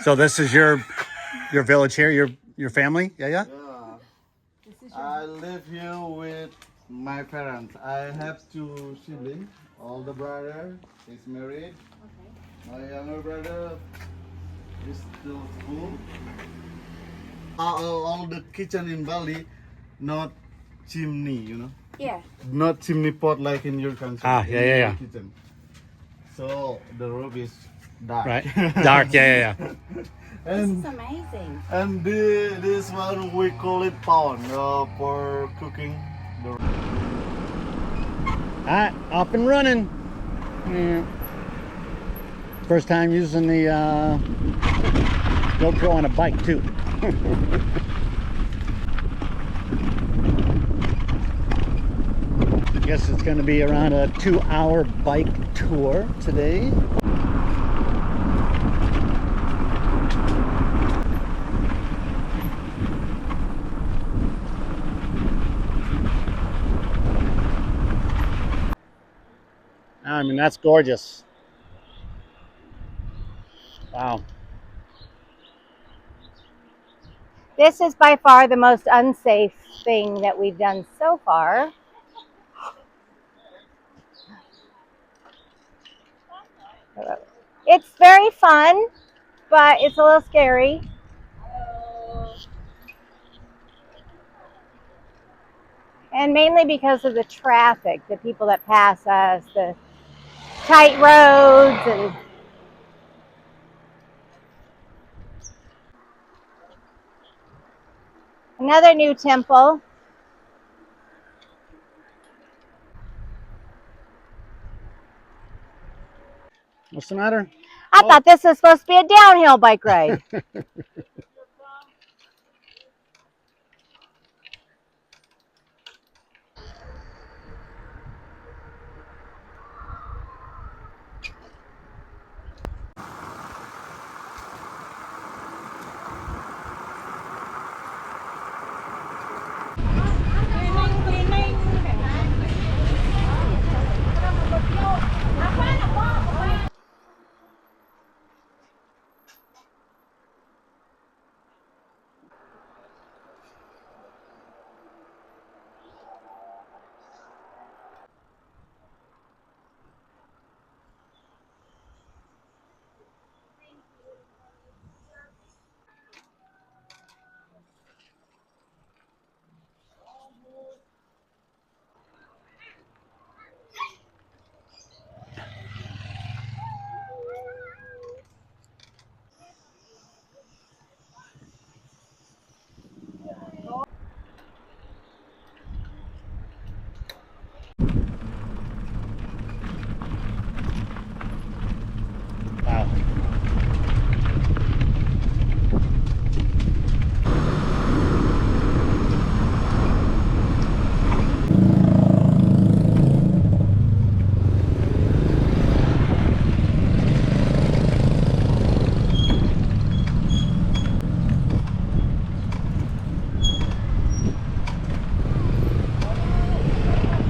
So this is your village here, your family? Yeah, yeah. Yeah. I live here with my parents. I have two siblings. All the brother is married. Okay. My younger brother is still school. All the kitchen in Bali, not chimney, you know. Yeah. Not chimney pot like in your country. Ah, yeah. Kitchen. So the roof is dark. Right. Dark. Yeah. This is amazing. And this one we call it pawn for cooking. All right, up and running. Yeah. First time using the GoPro on a bike too. I guess it's going to be around a 2-hour bike tour today. I mean, that's gorgeous. Wow. This is by far the most unsafe thing that we've done so far. It's very fun, but it's a little scary. And mainly because of the traffic, the people that pass us, the tight roads, and another new temple. What's the matter? I thought this was supposed to be a downhill bike ride. Wow.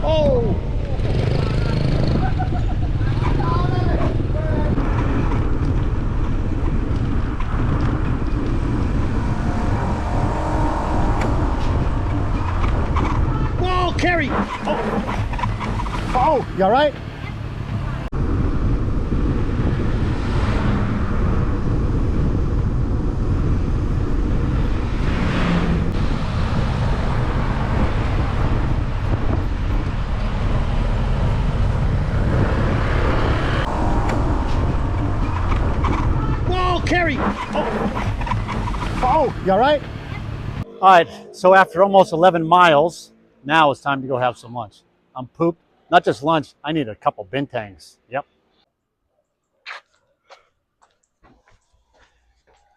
Oh! Whoa, Carrie! Oh! Oh, you all right? Carrie! Oh! Oh, you all right? All right, so after almost 11 miles, now it's time to go have some lunch. I'm pooped. Not just lunch, I need a couple bintangs. Yep.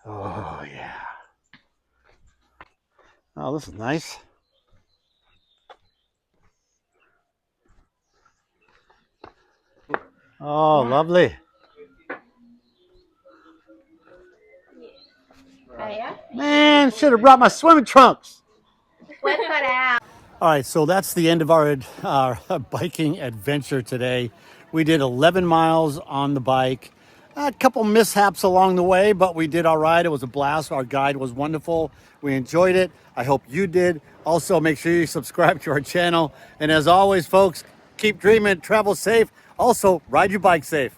Oh, yeah. Oh, this is nice. Oh, lovely. Man, should have brought my swimming trunks. What cut out? All right, so that's the end of our biking adventure today. We did 11 miles on the bike. A couple mishaps along the way, but we did all right. It was a blast. Our guide was wonderful. We enjoyed it. I hope you did. Also, make sure you subscribe to our channel. And as always, folks, keep dreaming, travel safe. Also, ride your bike safe.